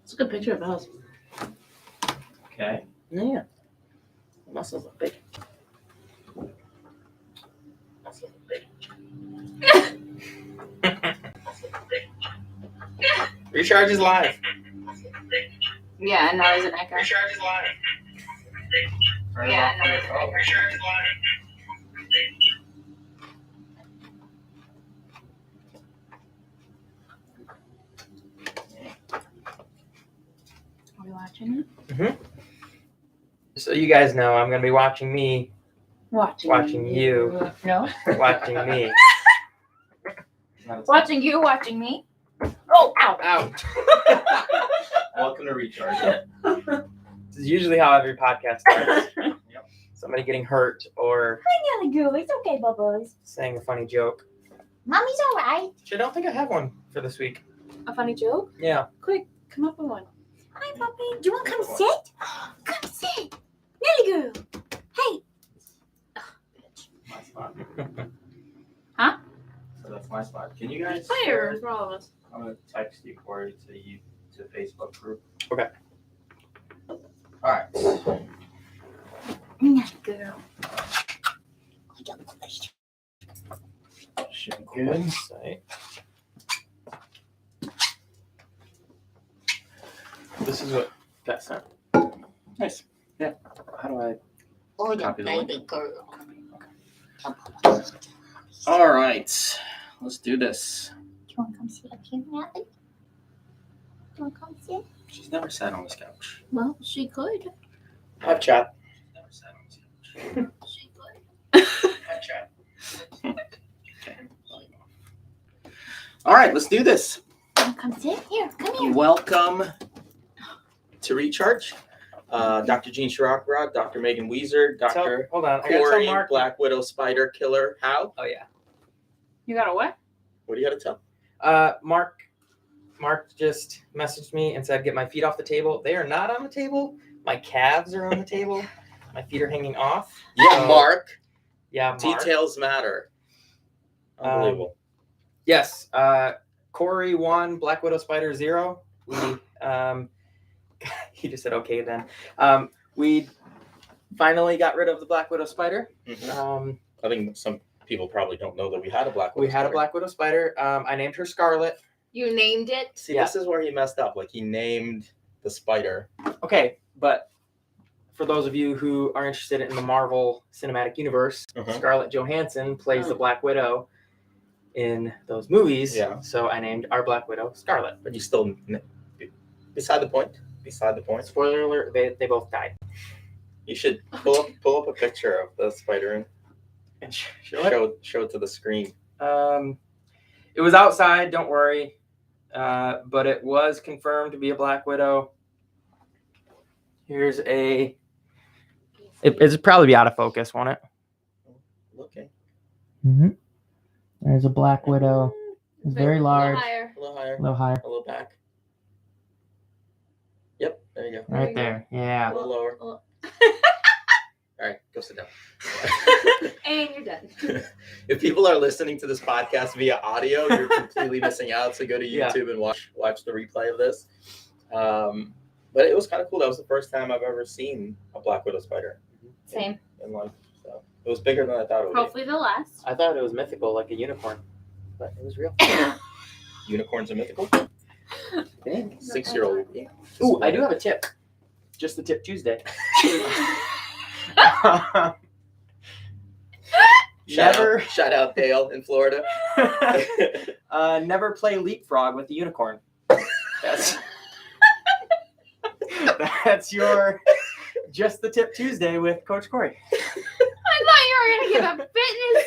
It's a good picture of us. Okay. Yeah. The muscles look big. Muscles look big. Recharge is live. Yeah, and now there's an echo. Recharge is live. Yeah, no, there's an echo. Recharge is live. Are we watching it? Mm-hmm. So you guys know I'm gonna be watching me, Watching you, No. watching me. Watching you, watching me. Oh, ow. Out. Welcome to Recharge. This is usually how every podcast starts. Somebody getting hurt or Hi, Nelly Goo. It's okay, Bubbles. saying a funny joke. Mommy's all right. Actually, I don't think I have one for this week. A funny joke? Yeah. Quick, come up with one. Hi, puppy. Do you want to come sit? Come sit. Nelly Goo. Hey. My spot. Huh? So that's my spot. Can you guys Fire for all of us. I'm gonna text you, Corey, to the Facebook group. Okay. Alright. Nelly Goo. Should be good. Site. This is what got sent. Nice. Yeah. How do I Oh, the Copy the link. baby girl. Alright. Let's do this. Do you want to come sit up here, Nelly? Do you want to come sit? She's never sat on this couch. Well, she could. Have chat. She's never sat on this couch. She could. Have chat. Okay. Alright, let's do this. Want to come sit? Here, come here. Welcome to Recharge. Dr. Gene Shirokrag, Dr. Megan Weezer, Dr. Hold on. I gotta Corey, tell Mark. Black Widow Spider Killer. How? Oh yeah. You got a what? What do you got to tell? Mark just messaged me and said, "Get my feet off the table." They are not on the table. My calves are on the table. My feet are hanging off. Yeah, Mark. Yeah, Mark. Details matter. Unbelievable. Yes. Corey 1, Black Widow Spider 0. We he just said okay then. We finally got rid of the Black Widow Spider. Mhm. I think some people probably don't know that we had a Black Widow We had a Spider. Black Widow Spider. I named her Scarlet. You named it? See, Yeah. this is where he messed up. Like, he named the spider. Okay, but for those of you who are interested in the Marvel Cinematic Universe, Uh-huh. Scarlett Johansson plays the Black Widow in those movies. Yeah. So I named our Black Widow Scarlet. But you still... Beside the point. Beside the point. Spoiler alert, they both died. You should pull up a picture of the spider and And show it. show it to the screen. It was outside, don't worry. But it was confirmed to be a Black Widow. Here's a... It'd probably be out of focus, won't it? Looking. Mm-hmm. There's a Black Widow. It's very large. Higher. A little higher. A little higher. A little back. Yep, there you go. Right there. Yeah. A little lower. Well- All right, go sit down. And you're done. If people are listening to this podcast via audio, you're completely missing out. So go to Yeah. YouTube and watch the replay of this. But it was kind of cool. That was the first time I've ever seen a Black Widow spider Same. in life. So it was bigger than I thought it would Hopefully the last. I thought it was mythical, like a unicorn. But it was real. be. Unicorns are mythical. 6-year-old. Ooh, I do have a tip. Just the tip Tuesday. Shout out Dale in Florida. Never play leapfrog with the unicorn. That's that's your just the tip Tuesday with Coach Corey. I thought you were going to give a fitness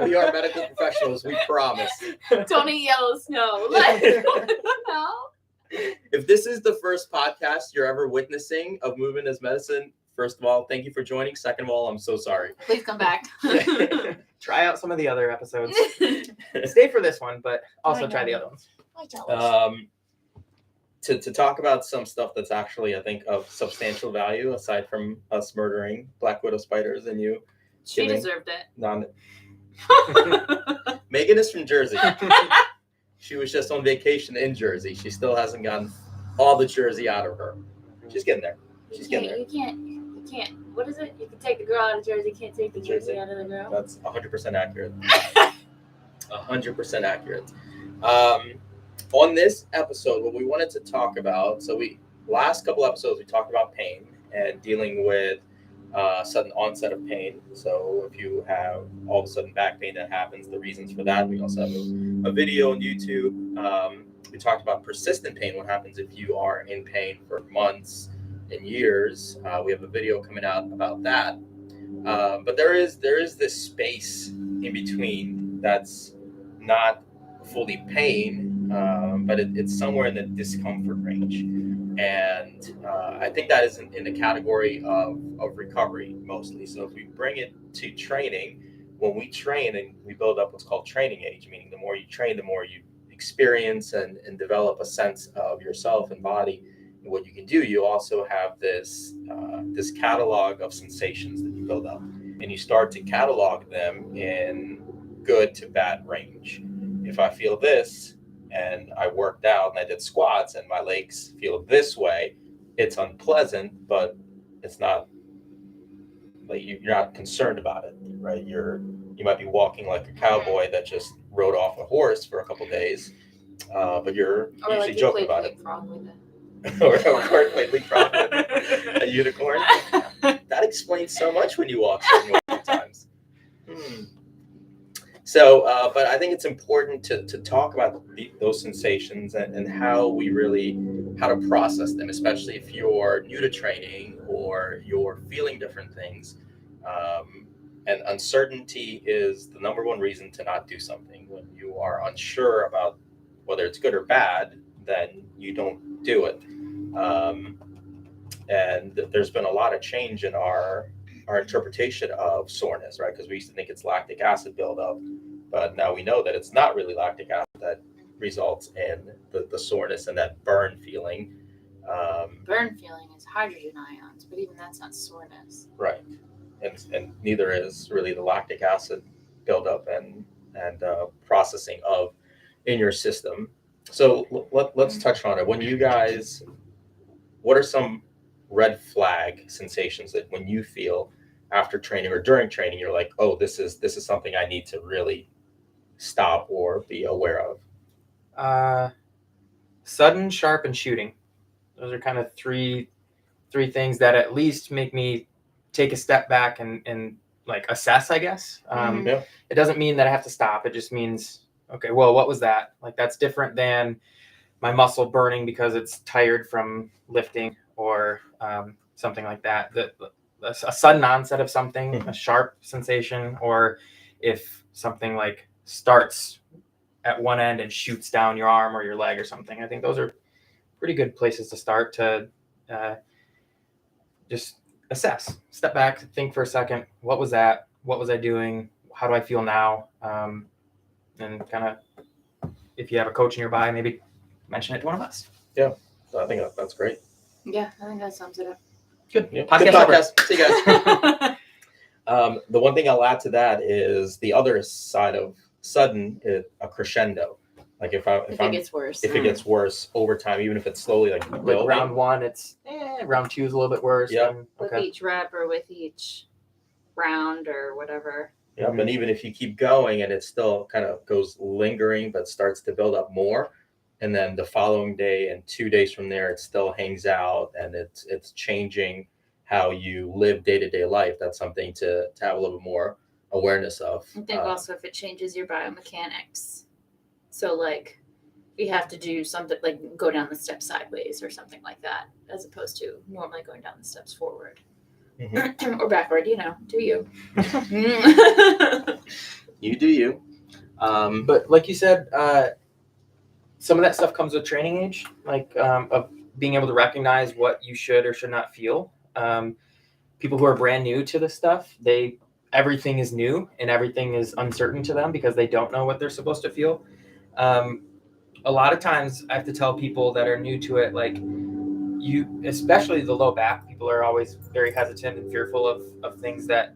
We are medical professionals. We promise. tip. Don't eat yellow snow. Like, no. If this is the first podcast you're ever witnessing of Movement as Medicine, first of all, thank you for joining. Second of all, I'm so sorry. Please come back. Try out some of the other episodes. Stay for this one, but also try the other ones. To talk about some stuff that's actually, I think, of substantial value, aside from us murdering Black Widow spiders and you. She Kidding. deserved it. Megan is from Jersey. She was just on vacation in Jersey. She still hasn't gotten all the Jersey out of her. She's getting there. She's getting there. You can't. What is it? You can take the girl out of Jersey, you can't take the Jersey out of the girl. That's 100% accurate. 100% accurate. On this episode, what we wanted to talk about, last couple episodes we talked about pain and dealing with sudden onset of pain. So if you have all of a sudden back pain that happens, the reasons for that. We also have a video on YouTube. We talked about persistent pain, what happens if you are in pain for months and years. We have a video coming out about that. But there is this space in between that's not fully pain, but it's somewhere in the discomfort range. And I think that is in the category of recovery mostly. So if we bring it to training, when we train and we build up what's called training age, meaning the more you train, the more you experience and develop a sense of yourself and body and what you can do, you also have this catalog of sensations that you build up. And you start to catalog them in good to bad range. If I feel this, and I worked out and I did squats and my legs feel this way, it's unpleasant, but it's not like you're not concerned about it, right? You might be walking like a cowboy that just rode off a horse for a couple days, but you're Or usually like you joking played about it. leapfrog with it. Or played leapfrog with a unicorn. That explains so much when you walk certain ways sometimes. So, but I think it's important to talk about those sensations and how to process them, especially if you're new to training or you're feeling different things. And uncertainty is the number one reason to not do something. When you are unsure about whether it's good or bad, then you don't do it. And there's been a lot of change in our interpretation of soreness, right? Because we used to think it's lactic acid buildup, but now we know that it's not really lactic acid that results in the soreness and that burn feeling. Burn feeling is hydrogen ions, but even that's not soreness. Right. And neither is really the lactic acid buildup and processing of in your system. So let's touch on it. When you guys, what are some red flag sensations that when you feel after training or during training, you're like, oh, this is something I need to really stop or be aware of? Sudden, sharp, and shooting. Those are kind of three things that at least make me take a step back and like assess, I guess. Yeah. It doesn't mean that I have to stop. It just means, okay, well, what was that? Like, that's different than my muscle burning because it's tired from lifting or something like that. A sudden onset of something, a sharp sensation, or if something like starts at one end and shoots down your arm or your leg or something. I think those are pretty good places to start to just assess, step back, think for a second. What was that? What was I doing? How do I feel now? And kind of, if you have a coach nearby, maybe mention it to one of us. Yeah, so I think that's great. Yeah, I think that sums it up. Good. Yeah. Podcast Good over. podcast. See you guys. The one thing I'll add to that is the other side of sudden is a crescendo. Like if it gets worse. If it gets worse over time, even if it's slowly like Like building. round one, it's round two is a little bit worse. Yeah. With Okay. each rep or with each round or whatever. Yeah, but even if you keep going and it still kind of goes lingering, but starts to build up more, and then the following day and 2 days from there, it still hangs out and it's changing how you live day-to-day life. That's something to have a little bit more awareness of. I think also if it changes your biomechanics. So like you have to do something like go down the steps sideways or something like that, as opposed to normally going down the steps forward. Or backward, do you. You do you. But like you said, some of that stuff comes with training age, like of being able to recognize what you should or should not feel. People who are brand new to this stuff, everything is new and everything is uncertain to them because they don't know what they're supposed to feel. A lot of times I have to tell people that are new to it, like especially the low back, people are always very hesitant and fearful of things that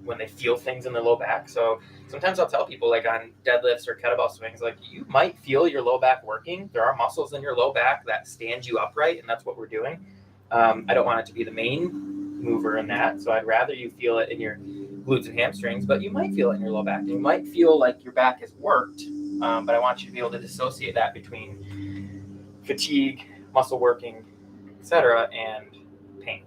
when they feel things in their low back. So sometimes I'll tell people, like on deadlifts or kettlebell swings, like you might feel your low back working. There are muscles in your low back that stand you upright, and that's what we're doing. I don't want it to be the main mover in that, so I'd rather you feel it in your glutes and hamstrings, but you might feel it in your low back. You might feel like your back has worked, but I want you to be able to dissociate that between fatigue, muscle working, etc., and pain.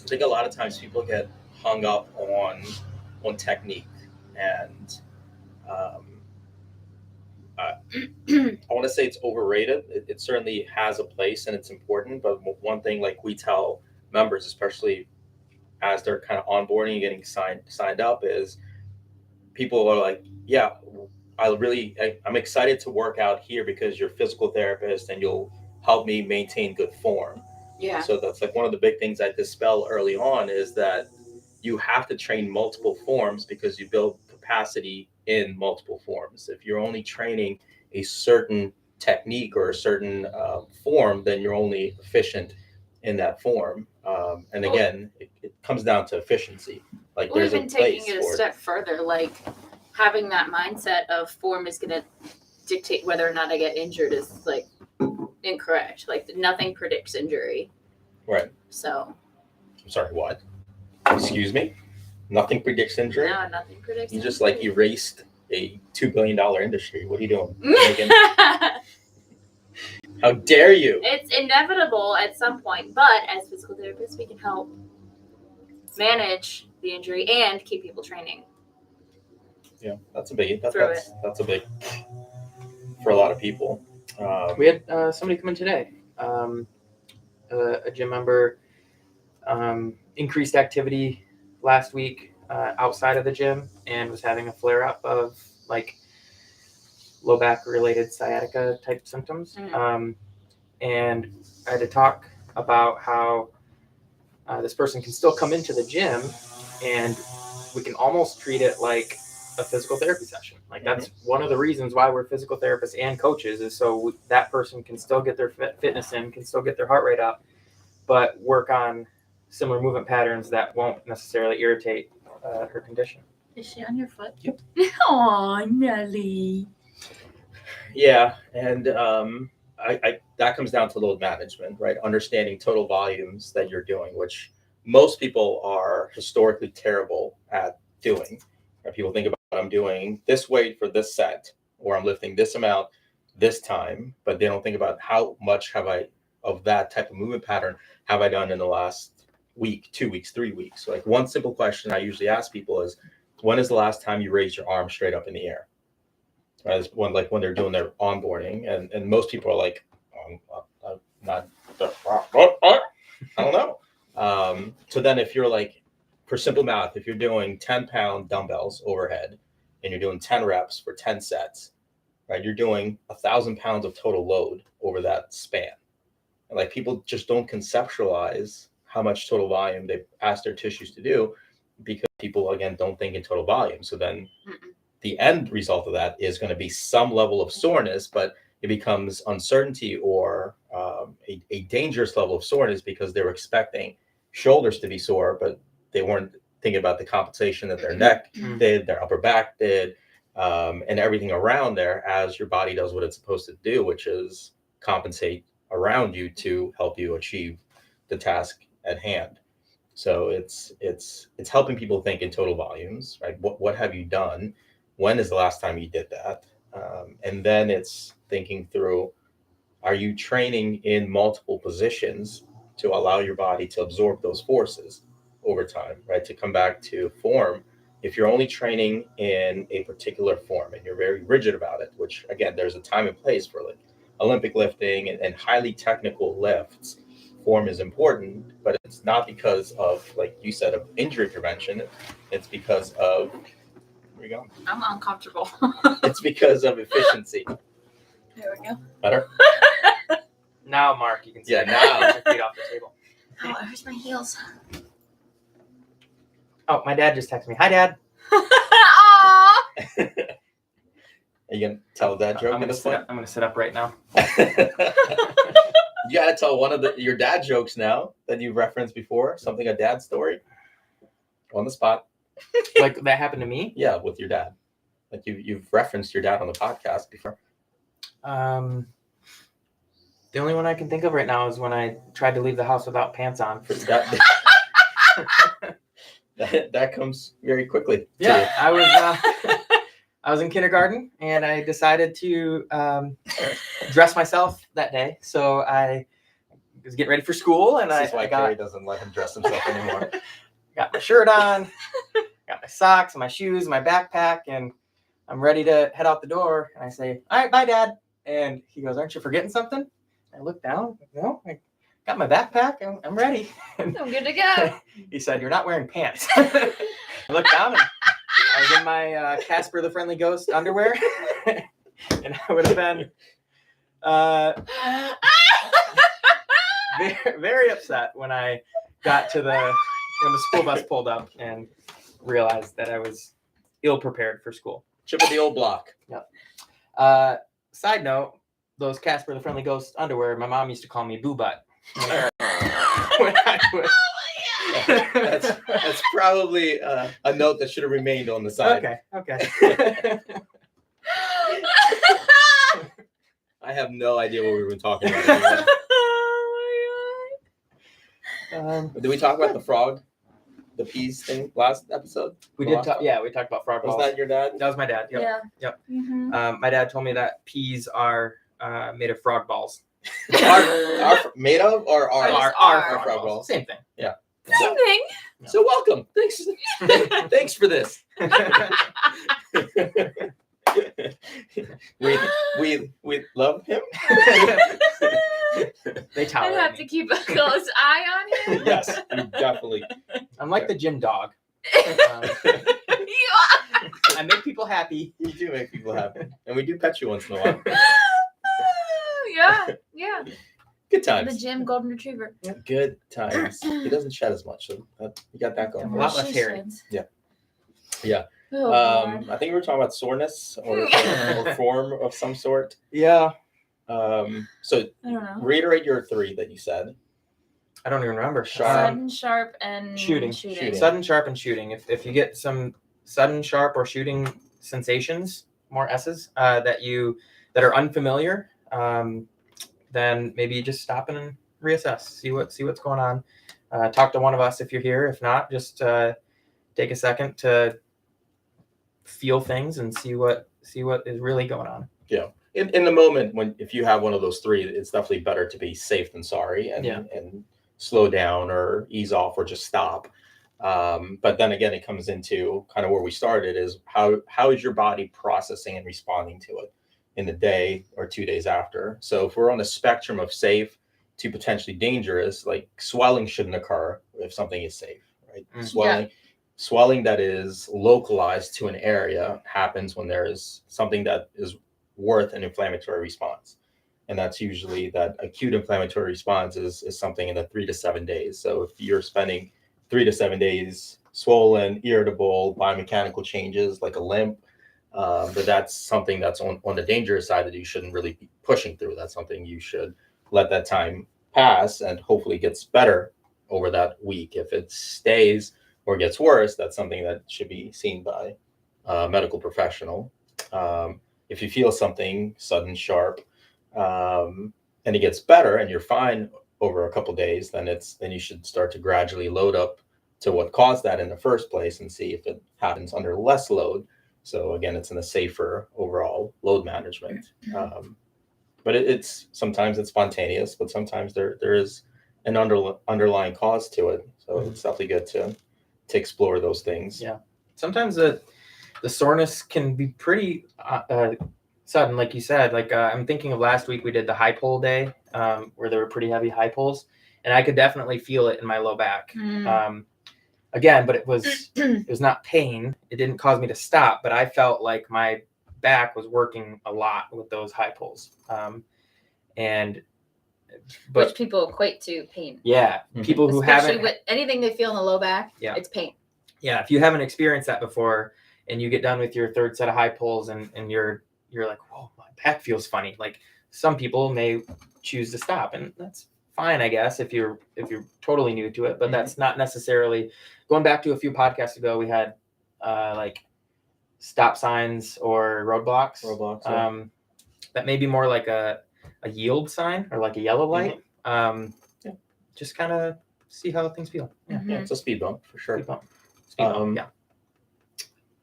I think a lot of times people get hung up on technique, and I want to say it's overrated. It certainly has a place and it's important, but one thing like we tell members, especially as they're kind of onboarding and getting signed up, is people are like, yeah, I'm excited to work out here because you're a physical therapist and you'll help me maintain good form. Yeah. So that's like one of the big things I dispel early on, is that you have to train multiple forms because you build capacity in multiple forms. If you're only training a certain technique or a certain form, then you're only efficient in that form. And again, it comes down to efficiency. Like Well, there's even a place taking it a for step further, like having that mindset of form is going to dictate whether or not I get injured is like incorrect. Like nothing predicts injury. Right. So. I'm sorry, what? Excuse me? Nothing predicts injury? No, nothing predicts You injury. just like erased a $2 billion industry. What are you doing? How dare you? It's inevitable at some point, but as physical therapists, we can help manage the injury and keep people training. Yeah, that's a big. Through That's a big for a lot of people. We had somebody come in today, a gym member, increased activity last week outside of the gym and was having a flare up of like low back related sciatica type symptoms. And I had to talk about how this person can still come into the gym and we can almost treat it like a physical therapy session. Like that's one of the reasons why we're physical therapists and coaches, is so that person can still get their fitness in, can still get their heart rate up, but work on similar movement patterns that won't necessarily irritate her condition. Is she on your foot? Yep. Aw, Nelly. Yeah, and I that comes down to load management, right? Understanding total volumes that you're doing, which most people are historically terrible at doing. Right? People think about, I'm doing this weight for this set, or I'm lifting this amount this time, but they don't think about how much have I of that type of movement pattern have I done in the last week, 2 weeks, 3 weeks. So like one simple question I usually ask people is, when is the last time you raised your arm straight up in the air? As when they're doing their onboarding, and most people are like, not, I don't know. So then if you're like, for simple math, if you're doing 10-pound dumbbells overhead and you're doing 10 reps for 10 sets, right, you're doing 1,000 pounds of total load over that span. And like people just don't conceptualize how much total volume they ask their tissues to do, because people again don't think in total volume. So then the end result of that is going to be some level of soreness, but it becomes uncertainty or a dangerous level of soreness because they were expecting shoulders to be sore, but they weren't thinking about the compensation that their neck did, their upper back did, and everything around there, as your body does what it's supposed to do, which is compensate around you to help you achieve the task at hand. So it's helping people think in total volumes, right? What have you done? When is the last time you did that? And then it's thinking through, are you training in multiple positions to allow your body to absorb those forces over time, right? To come back to form, if you're only training in a particular form and you're very rigid about it, which again, there's a time and place for like Olympic lifting and highly technical lifts, form is important, but it's not because of, like you said, of injury prevention. It's because of, where you going? I'm uncomfortable. It's because of efficiency. There we go. Better? Now, Mark, you can see Yeah, now. now. Your feet off the table. Oh, it hurts my heels. Oh, my dad just texted me. Hi, Dad. Aww. Are you gonna tell that joke? I'm gonna sit up right now. You gotta tell one of your dad jokes now that you referenced before. Something, a dad story. On the spot. Like that happened to me. Yeah, with your dad. Like you've referenced your dad on the podcast before. The only one I can think of right now is when I tried to leave the house without pants on. That comes very quickly. to Yeah, you. I was in kindergarten and I decided to dress myself that day. So I was getting ready for school, and This is why I got Carrie doesn't let him dress himself anymore. got my shirt on, got my socks, my shoes, my backpack, and I'm ready to head out the door. And I say, "All right, bye, Dad." And he goes, "Aren't you forgetting something?" I look down. No, I got my backpack. I'm ready. I'm good to go. He said, "You're not wearing pants." I looked down, and I was in my Casper the Friendly Ghost underwear, and I would have been very, very upset when I got to when the school bus pulled up and realized that I was ill prepared for school. Chip of the old block. Side note, those Casper the Friendly Ghost underwear, my mom used to call me Boo Butt. When I was... That's probably a note that should have remained on the side. Okay. I have no idea what we were talking about. Anymore. Did we talk about the frog, the peas thing last episode? We did talk. Yeah, we talked about frog Was balls. that your dad? That was my dad. Yep. Yeah. Yep. My dad told me that peas are made of frog balls. Our made of or our Ours Our are. frog balls. Same thing. Same thing. So welcome. Thanks. Thanks for this. we love him. They I tolerate have me. to keep a close eye on him. Yes, we definitely. I'm like the gym dog. You are. I make people happy. You do make people happy, and we do pet you once in a while. Yeah. Good The times. gym golden retriever. Good times. He doesn't shed as much, so you got that going. A lot less She hairy. sheds. Yeah. Oh, God. I think we were talking about soreness or form of some sort. Yeah. So I don't know. reiterate your three that you said. I don't even remember. Sudden, sharp, and shooting. Shooting. Sudden, sharp, and shooting. If you get some sudden, sharp, or shooting sensations, more S's, that are unfamiliar, then maybe you just stop and reassess. See what's going on. Talk to one of us if you're here. If not, just take a second to feel things and see what is really going on. Yeah. In the moment if you have one of those three, it's definitely better to be safe than sorry and slow down or ease off or just stop. But then again, it comes into kind of where we started is how is your body processing and responding to it in the day or 2 days after. So if we're on a spectrum of safe to potentially dangerous, like swelling shouldn't occur if something is safe, right? Swelling that is localized to an area happens when there is something that is worth an inflammatory response. And that's usually that acute inflammatory response is something in the 3 to 7 days. So if you're spending 3 to 7 days swollen, irritable, biomechanical changes like a limp, but that's something that's on the dangerous side that you shouldn't really be pushing through. That's something you should let that time pass and hopefully gets better over that week. If it stays or gets worse, that's something that should be seen by a medical professional. If you feel something sudden, sharp, and it gets better and you're fine over a couple days, then you should start to gradually load up to what caused that in the first place and see if it happens under less load. So again, it's in a safer overall load management. But it's sometimes it's spontaneous, but sometimes there is an underlying cause to it. So it's definitely good to explore those things. Yeah. Sometimes the soreness can be pretty sudden, like you said. Like I'm thinking of last week, we did the high pull day where there were pretty heavy high pulls, and I could definitely feel it in my low back. Again, but it was not pain. It didn't cause me to stop, but I felt like my back was working a lot with those high pulls. Which people equate to pain. Yeah, people who Especially haven't. with anything they feel in the low back, Yeah. it's pain. Yeah, if you haven't experienced that before, and you get done with your third set of high pulls, and you're like, whoa, my back feels funny. Like some people may choose to stop, and that's fine, I guess, if you're totally new to it. But that's not necessarily. Going back to a few podcasts ago, we had like stop signs or roadblocks. Roadblocks, yeah. That may be more like a yield sign or like a yellow light. Yeah. Just kind of see how things feel. Yeah. Yeah, it's a speed bump for sure. Speed bump. Speed bump, yeah.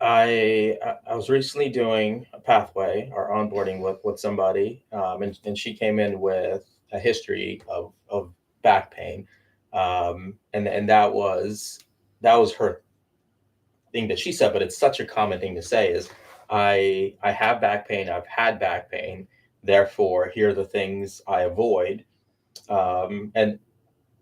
I was recently doing a pathway or onboarding with somebody, and she came in with a history of back pain, and that was her thing that she said. But it's such a common thing to say is, I have back pain. I've had back pain. Therefore, here are the things I avoid, and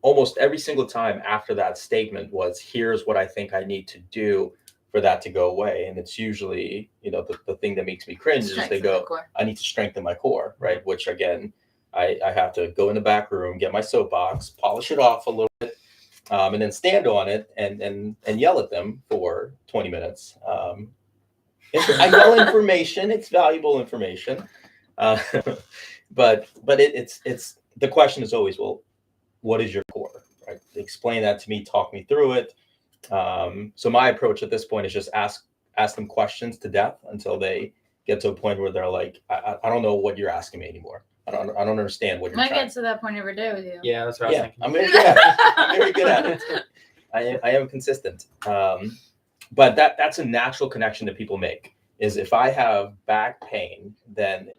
almost every single time after that statement was, here's what I think I need to do for that to go away. And it's usually, the thing that makes me cringe is they Strengthen go, the core. I need to strengthen my core, right? Which again, I have to go in the back room, get my soapbox, polish it off a little bit, and then stand on it and yell at them for 20 minutes. I yell information. It's valuable information. But it's the question is always, well, what is your core, right? Explain that to me, talk me through it. So my approach at this point is just ask them questions to death until they get to a point where they're like, I don't know what you're asking me anymore. I don't understand what you're Might trying. get to that point every day with you. Yeah, that's what I was thinking. I'm very good at it. I'm very good at it. I am consistent. But that's a natural connection that people make is if I have back pain, then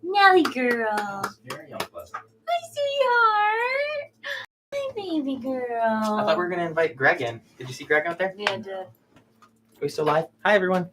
Nelly girl. it's very unpleasant. Hi, sweetheart. Hi, baby girl. I thought we were going to invite Greg in. Did you see Greg out there? Yeah, I did. Are we still live? Hi, everyone.